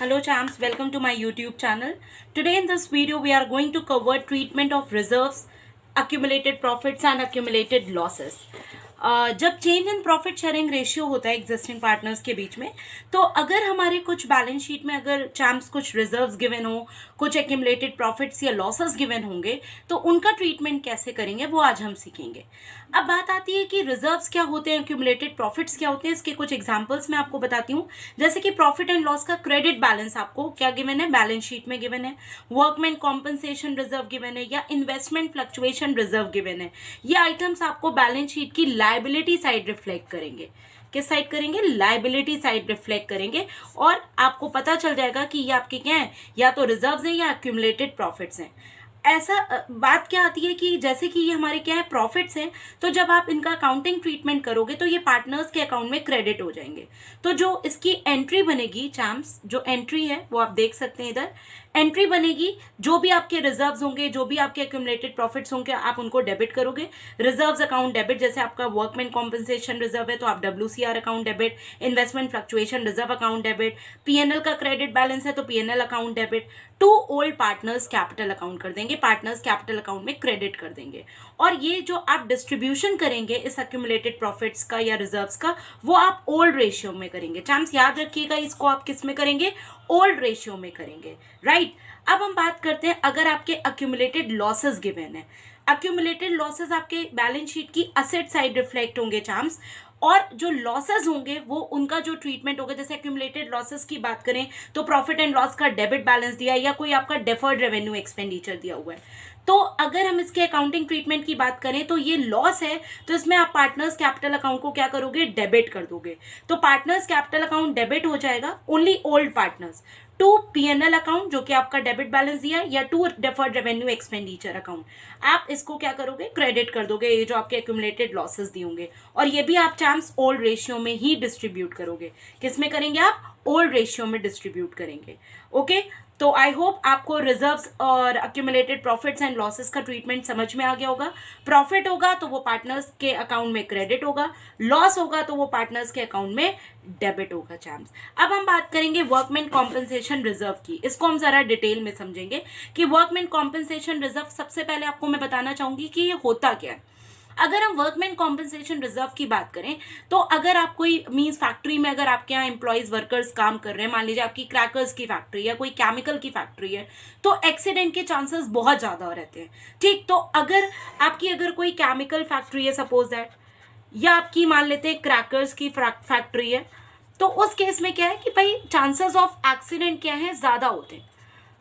Hello champs, welcome to my YouTube channel. Today in this video we are going to cover treatment of reserves, accumulated profits and accumulated losses. जब change in profit sharing ratio होता है existing partners के बीच में, तो अगर हमारे कुछ balance sheet में अगर चैम्प्स कुछ रिजर्व्स गिवन हो, कुछ एक्यूमुलेटेड प्रॉफिट्स या लॉसेस गिवन होंगे, तो उनका ट्रीटमेंट कैसे करेंगे वो आज हम सीखेंगे. अब बात आती है कि रिजर्व्स क्या होते हैं, एक्यूमुलेटेड प्रॉफिट्स क्या होते हैं. इसके कुछ एग्जांपल्स मैं आपको बताती हूँ. जैसे कि प्रॉफिट एंड लॉस का क्रेडिट बैलेंस आपको क्या गिवन है, बैलेंस शीट में गिवन है. वर्कमैन कॉम्पनसेशन रिजर्व गिवन है या इन्वेस्टमेंट फ्लक्चुएशन रिजर्व गिवन है. ये आइटम्स आपको बैलेंस शीट की लायबिलिटी साइड रिफ्लेक्ट करेंगे. किस साइड करेंगे, लायबिलिटी साइड रिफ्लेक्ट करेंगे. और आपको पता चल जाएगा कि ये आपके क्या है, या तो रिजर्व्स हैं या एक्यूमुलेटेड प्रॉफिट्स हैं. ऐसा बात क्या आती है कि जैसे कि ये हमारे क्या है, प्रॉफिट्स हैं, तो जब आप इनका अकाउंटिंग ट्रीटमेंट करोगे तो ये पार्टनर्स के अकाउंट में क्रेडिट हो जाएंगे. तो जो इसकी एंट्री बनेगी चैम्प्स, जो एंट्री है वो आप देख सकते हैं इधर. एंट्री बनेगी, जो भी आपके रिजर्व्स होंगे, जो भी आपके एक्यूमुलेटेड प्रॉफिट्स होंगे, आप उनको डेबिट करोगे. रिजर्व्स अकाउंट डेबिट, जैसे आपका वर्कमैन कॉम्पनसेशन रिजर्व है तो आप WCR account debit, investment fluctuation reserve account debit, PNL का क्रेडिट बैलेंस है तो PNL account debit. To old partners capital account कर देंगे, पार्टनर्स कैपिटल अकाउंट में क्रेडिट कर देंगे. और ये जो आप डिस्ट्रीब्यूशन करेंगे इस एक्यूमुलेटेड प्रॉफिट्स का या रिजर्व्स का, वो आप ओल्ड रेशियो में करेंगे. चांस याद रखिएगा, इसको आप किस में करेंगे, ओल्ड रेशियो में करेंगे. राइट. अब हम बात करते हैं अगर आपके एक्यूमुलेटेड लॉसेस गिवन है. एक्यूमुलेटेड लॉसेस आपके बैलेंस शीट की असेट साइड रिफ्लेक्ट होंगे चांस. और जो लॉसेस होंगे वो उनका जो ट्रीटमेंट होगा, जैसे एक्यूमुलेटेड लॉसेस की बात करें तो प्रॉफिट एंड लॉस का डेबिट बैलेंस दिया या कोई आपका डेफर्ड रेवेन्यू एक्सपेंडिचर दिया हुआ है. तो अगर हम इसके अकाउंटिंग ट्रीटमेंट की बात करें तो ये लॉस है, तो इसमें आप पार्टनर्स कैपिटल अकाउंट को क्या करोगे, डेबिट कर दोगे. तो पार्टनर्स कैपिटल अकाउंट डेबिट हो जाएगा only old partners to PNL account जो कि आपका डेबिट बैलेंस दिया है, या to deferred revenue expenditure account. आप इसको क्या करोगे, क्रेडिट कर दोगे, ये जो आपके एक्यूमुलेटेड लॉसेस दिए होंगे. और ये भी आप चांस ओल्ड रेशियो में ही डिस्ट्रीब्यूट करोगे. किस में करेंगे आप, ओल्ड रेशियो में डिस्ट्रीब्यूट करेंगे. ओके. तो आई होप आपको रिजर्व्स और एक्यूमुलेटेड प्रॉफिट्स एंड लॉसेस का ट्रीटमेंट समझ में आ गया होगा. प्रॉफिट होगा तो वो पार्टनर्स के अकाउंट में क्रेडिट होगा, लॉस होगा तो वो पार्टनर्स के अकाउंट में डेबिट होगा चैम्प्स. अब हम बात करेंगे वर्कमैन कॉम्पनसेशन रिजर्व की. इसको हम जरा डिटेल में समझेंगे कि वर्कमैन कॉम्पनसेशन रिजर्व, सबसे पहले आपको मैं बताना चाहूंगी कि ये होता क्या है. अगर हम वर्कमैन कॉम्पनसेशन रिजर्व की बात करें तो अगर आप कोई मीन्स फैक्ट्री में अगर आपके यहाँ एम्प्लॉयज वर्कर्स काम कर रहे हैं, मान लीजिए आपकी क्रैकर्स की फैक्ट्री या कोई केमिकल की फैक्ट्री है, तो एक्सीडेंट के चांसेस बहुत ज़्यादा रहते हैं. ठीक. तो अगर कोई केमिकल फैक्ट्री है सपोज दैट, या आपकी मान लेते हैं क्रैकर्स की फैक्ट्री है, तो उस केस में क्या है कि भाई चांसेस ऑफ एक्सीडेंट क्या है, ज़्यादा होते हैं.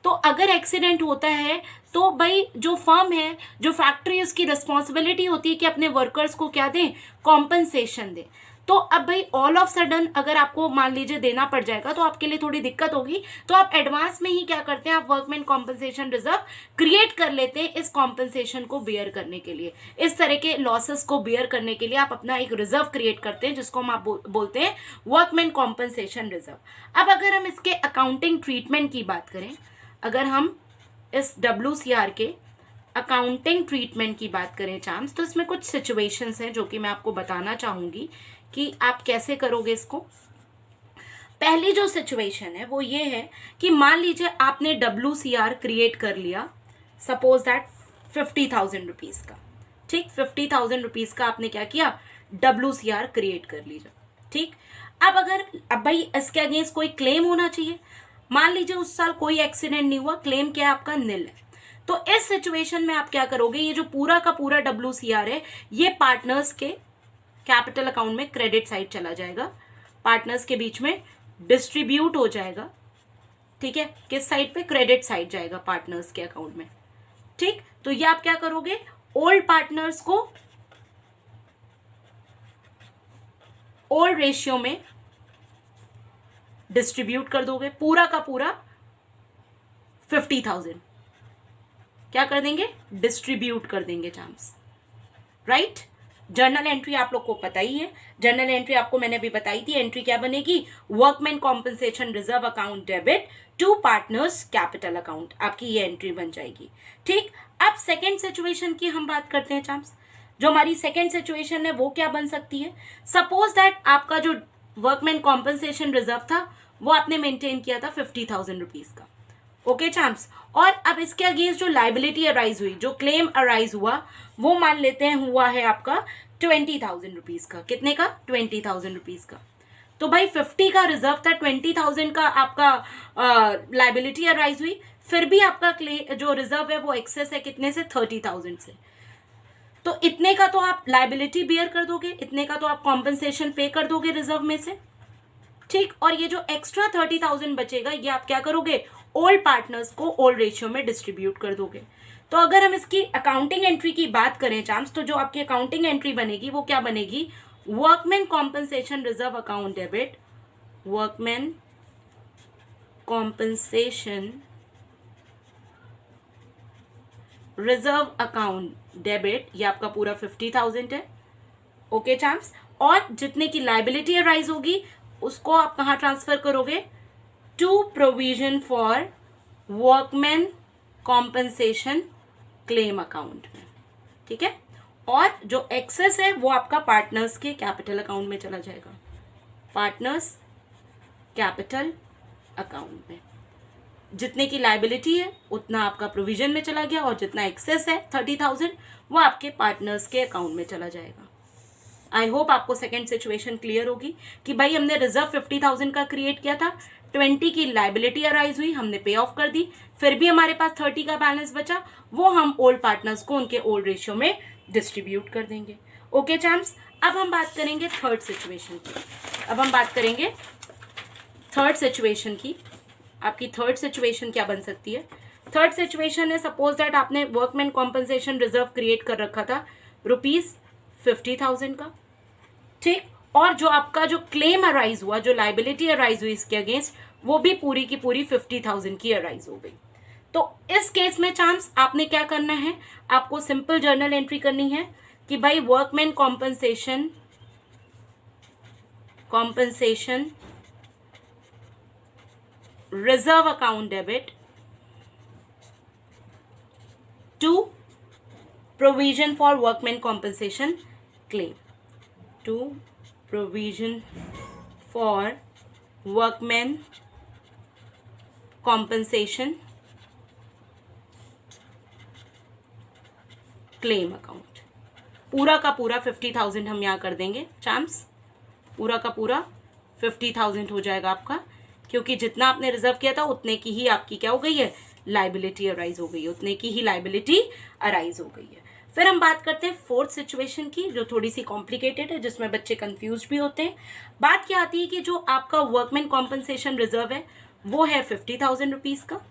तो अगर एक्सीडेंट होता है तो भाई जो फर्म है, जो फैक्ट्री है, उसकी रिस्पॉन्सिबिलिटी होती है कि अपने वर्कर्स को क्या दें, कॉम्पनसेशन दें. तो अब भाई ऑल ऑफ सडन अगर आपको मान लीजिए देना पड़ जाएगा तो आपके लिए थोड़ी दिक्कत होगी. तो आप एडवांस में ही क्या करते हैं, आप वर्कमैन कॉम्पनसेशन रिजर्व क्रिएट कर लेते हैं इस कॉम्पनसेशन को बियर करने के लिए. इस तरह के लॉसेस को बियर करने के लिए आप अपना एक रिजर्व क्रिएट करते हैं जिसको हम आप बोलते हैं वर्कमैन कॉम्पनसेशन रिजर्व. अब अगर हम इसके अकाउंटिंग ट्रीटमेंट की बात करें, अगर हम इस WCR के अकाउंटिंग ट्रीटमेंट की बात करें चांस, तो इसमें कुछ सिचुएशंस हैं जो कि मैं आपको बताना चाहूँगी कि आप कैसे करोगे इसको. पहली जो सिचुएशन है वो ये है कि मान लीजिए आपने WCR क्रिएट कर लिया, सपोज दैट 50,000 रुपीज़ का. ठीक. 50,000 रुपीज़ का आपने क्या किया, WCR क्रिएट कर लीजिए. ठीक. अब भाई इसके अगेंस्ट कोई क्लेम होना चाहिए. मान लीजिए उस साल कोई एक्सीडेंट नहीं हुआ, क्लेम क्या है आपका, निल है. तो इस सिचुएशन में आप क्या करोगे, ये जो पूरा का पूरा WCR है ये पार्टनर्स के कैपिटल अकाउंट में क्रेडिट साइड चला जाएगा, पार्टनर्स के बीच में डिस्ट्रीब्यूट हो जाएगा. ठीक है. किस साइड पे, क्रेडिट साइड जाएगा पार्टनर्स के अकाउंट में. ठीक. तो ये आप क्या करोगे, ओल्ड पार्टनर्स को ओल्ड रेशियो में डिस्ट्रीब्यूट कर दोगे. पूरा का पूरा 50,000 क्या कर देंगे, डिस्ट्रीब्यूट कर देंगे चांस. राइट. जर्नल एंट्री आप लोग को पता ही है. जर्नल एंट्री आपको मैंने अभी बताई थी. एंट्री क्या बनेगी, workman compensation reserve account debit to partners capital account, आपकी ये एंट्री बन जाएगी. ठीक. अब सेकेंड सिचुएशन की हम बात करते हैं चांस. जो हमारी सेकेंड सिचुएशन है वो क्या बन सकती है, सपोज दैट आपका जो वर्कमैन कॉम्पनसेशन रिजर्व था वो आपने मेंटेन किया था 50,000 रुपीज़ का। ओके चैम्प्स, और अब इसके अगेंस्ट जो लाइबिलिटी अराइज हुई, जो क्लेम अराइज हुआ, वो मान लेते हैं हुआ है आपका 20,000 रुपीज़ का। कितने का? 20,000 रुपीज़ का। तो भाई 50 का रिजर्व था, 20,000 का आपका लाइबिलिटी अराइज हुई, फिर भी आपका जो रिजर्व है वो एक्सेस है कितने से? 30,000 से। तो इतने का तो आप लाइबिलिटी बियर कर दोगे, इतने का तो आप कॉम्पनसेशन पे कर दोगे रिजर्व में से, ठीक। और ये जो एक्स्ट्रा 30,000 बचेगा ये आप क्या करोगे? ओल्ड पार्टनर्स को ओल्ड रेशियो में डिस्ट्रीब्यूट कर दोगे। तो अगर हम इसकी अकाउंटिंग एंट्री की बात करें चांस, तो जो आपकी अकाउंटिंग एंट्री बनेगी वो क्या बनेगी? Workman compensation reserve account debit, workman compensation reserve account debit, ये आपका पूरा 50,000 है। ओके चैम्प्स, और जितने की लाइबिलिटी अराइज होगी उसको आप कहाँ ट्रांसफर करोगे? To provision for workman compensation claim account में, ठीक है। और जो एक्सेस है वो आपका पार्टनर्स के कैपिटल अकाउंट में चला जाएगा, पार्टनर्स कैपिटल अकाउंट में। जितने की लाइबिलिटी है उतना आपका प्रोविजन में चला गया, और जितना एक्सेस है 30,000 वो आपके पार्टनर्स के अकाउंट में चला जाएगा। आई होप आपको सेकेंड सिचुएशन क्लियर होगी कि भाई हमने रिजर्व 50,000 का क्रिएट किया था, 20 की लाइबिलिटी अराइज हुई, हमने पे ऑफ कर दी, फिर भी हमारे पास 30 का बैलेंस बचा, वो हम ओल्ड पार्टनर्स को उनके ओल्ड रेशियो में डिस्ट्रीब्यूट कर देंगे। ओके चैम्प्स, अब हम बात करेंगे थर्ड सिचुएशन की। अब हम बात करेंगे थर्ड सिचुएशन की। आपकी थर्ड सिचुएशन क्या बन सकती है? थर्ड सिचुएशन है, सपोज दैट आपने वर्कमैन कॉम्पनसेशन रिजर्व क्रिएट कर रखा था ₹50,000 का, ठीक। और जो आपका जो क्लेम अराइज हुआ, जो लाइबिलिटी अराइज हुई इसके अगेंस्ट, वो भी पूरी की पूरी 50,000 की अराइज हो गई। तो इस केस में चांस आपने क्या करना है? आपको सिंपल जर्नल एंट्री करनी है कि भाई workman compensation reserve account debit to provision for workman compensation claim, to provision for workman compensation claim account. पूरा का पूरा 50,000 हम यहाँ कर देंगे चांस, पूरा का पूरा 50,000 हो जाएगा आपका, क्योंकि जितना आपने रिजर्व किया था उतने की ही आपकी क्या हो गई है? लाइबिलिटी अराइज हो गई है, उतने की ही लाइबिलिटी अराइज हो गई है। फिर हम बात करते हैं फोर्थ सिचुएशन की, जो थोड़ी सी कॉम्प्लिकेटेड है, जिसमें बच्चे कंफ्यूज भी होते हैं। बात क्या आती है कि जो आपका वर्कमैन कॉम्पनसेशन रिजर्व है वो है 50,000 रुपीज़ का,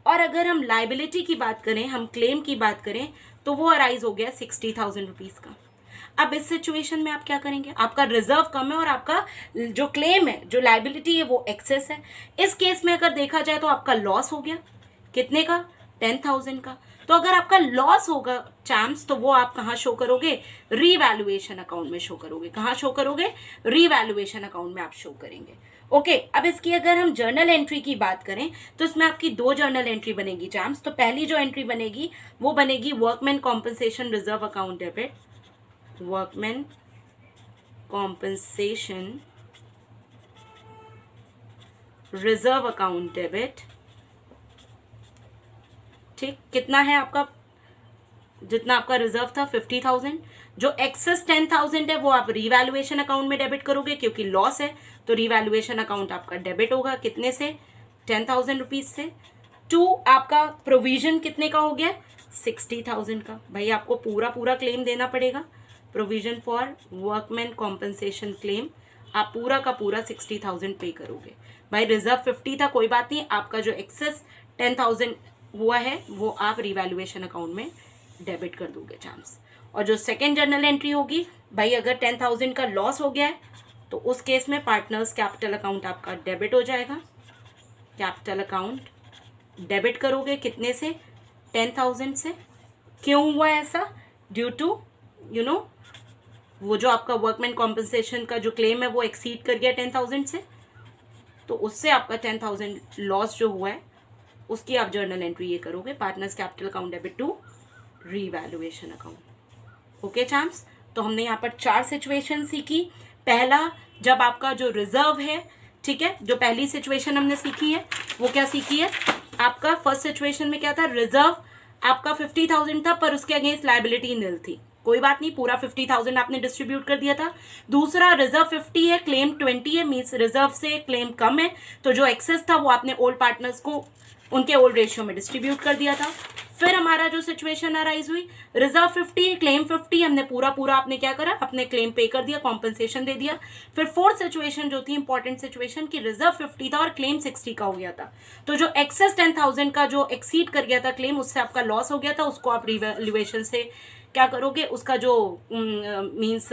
और अगर हम लाइबिलिटी की बात करें, हम क्लेम की बात करें, तो वो अराइज हो गया 60,000 रुपीज़ का। अब इस सिचुएशन में आप क्या करेंगे? आपका रिजर्व कम है और आपका जो क्लेम है, जो लाइबिलिटी है, वो एक्सेस है। इस केस में अगर देखा जाए तो आपका लॉस हो गया, कितने का? 10,000 का। तो अगर आपका लॉस होगा चांस, तो वो आप कहाँ शो करोगे? रीवैल्यूएशन अकाउंट में शो करोगे। कहाँ शो करोगे? रीवैल्यूएशन अकाउंट में आप शो करेंगे। ओके, अब इसकी अगर हम जर्नल एंट्री की बात करें तो इसमें आपकी दो जर्नल एंट्री बनेगी चांस। तो पहली जो एंट्री बनेगी वो बनेगी workman compensation reserve account debit, workman compensation reserve account debit, ठीक। कितना है आपका? जितना आपका रिजर्व था 50,000, जो एक्सेस 10,000 है वो आप रीवैल्यूएशन अकाउंट में डेबिट करोगे, क्योंकि लॉस है तो रीवैल्यूएशन अकाउंट आपका डेबिट होगा। कितने से? 10,000 रुपीज से। टू आपका प्रोविजन कितने का हो गया? 60,000 का। भाई आपको पूरा पूरा क्लेम देना पड़ेगा, provision for workman compensation claim, आप पूरा का पूरा 60,000 पे करोगे। भाई रिजर्व 50 था, कोई बात नहीं, आपका जो एक्सेस 10,000 हुआ है वो आप रिवैल्यूएशन अकाउंट में डेबिट कर दोगे चांस। और जो सेकेंड जर्नल एंट्री होगी, भाई अगर 10,000 का लॉस हो गया है तो उस केस में पार्टनर्स कैपिटल अकाउंट आपका डेबिट हो जाएगा। कैपिटल अकाउंट डेबिट करोगे कितने से? 10,000 से। क्यों हुआ ऐसा? ड्यू टू वो जो आपका वर्कमैन कॉम्पनसेशन का जो क्लेम है वो एक्सीड कर गया 10,000 से, तो उससे आपका 10,000 लॉस जो हुआ है उसकी आप जर्नल एंट्री ये करोगे, partners capital account debit to revaluation account. Okay champs, तो हमने यहाँ पर 4 सिचुएशन सीखी। पहला, जब आपका जो रिजर्व है ठीक है, जो पहली सिचुएशन हमने सीखी है वो क्या सीखी है, आपका फर्स्ट सिचुएशन में क्या था, रिजर्व आपका 50,000 था पर उसके अगेंस्ट लायबिलिटी निल थी, कोई बात नहीं, पूरा 50,000 आपने डिस्ट्रीब्यूट कर दिया था। दूसरा, रिजर्व 50 है, क्लेम 20 है, मीन्स रिजर्व से क्लेम कम है, तो जो एक्सेस था वो आपने ओल्ड पार्टनर्स को उनके ओल्ड रेशियो में डिस्ट्रीब्यूट कर दिया था। फिर हमारा जो सिचुएशन अराइज हुई, रिजर्व 50 क्लेम 50, हमने पूरा आपने क्या करा, अपने क्लेम पे कर दिया, कॉम्पनसेशन दे दिया। फिर फोर्थ सिचुएशन जो थी इंपॉर्टेंट सिचुएशन की रिजर्व 50 था और क्लेम 60 का हो गया था, तो जो एक्सेस 10,000 का जो एक्सीड कर गया था क्लेम, उससे आपका लॉस हो गया था, उसको आप रिवैल्यूएशन से क्या करोगे, उसका जो मीन्स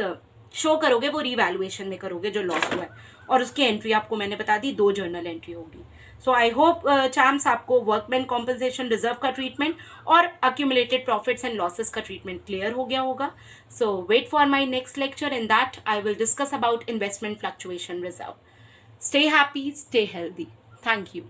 शो करोगे वो रिवैल्यूएशन में करोगे जो लॉस हुआ है, और उसकी एंट्री आपको मैंने बता दी, 2 जर्नल एंट्री होगी। सो आई होप चांस आपको वर्कमैन कॉम्पनसेशन रिजर्व का ट्रीटमेंट और अक्यूमुलेटेड प्रॉफिट्स एंड लॉसेस का ट्रीटमेंट क्लियर हो गया होगा। So wait for my next lecture, in that I will discuss about investment fluctuation reserve. Stay happy, stay healthy, thank you.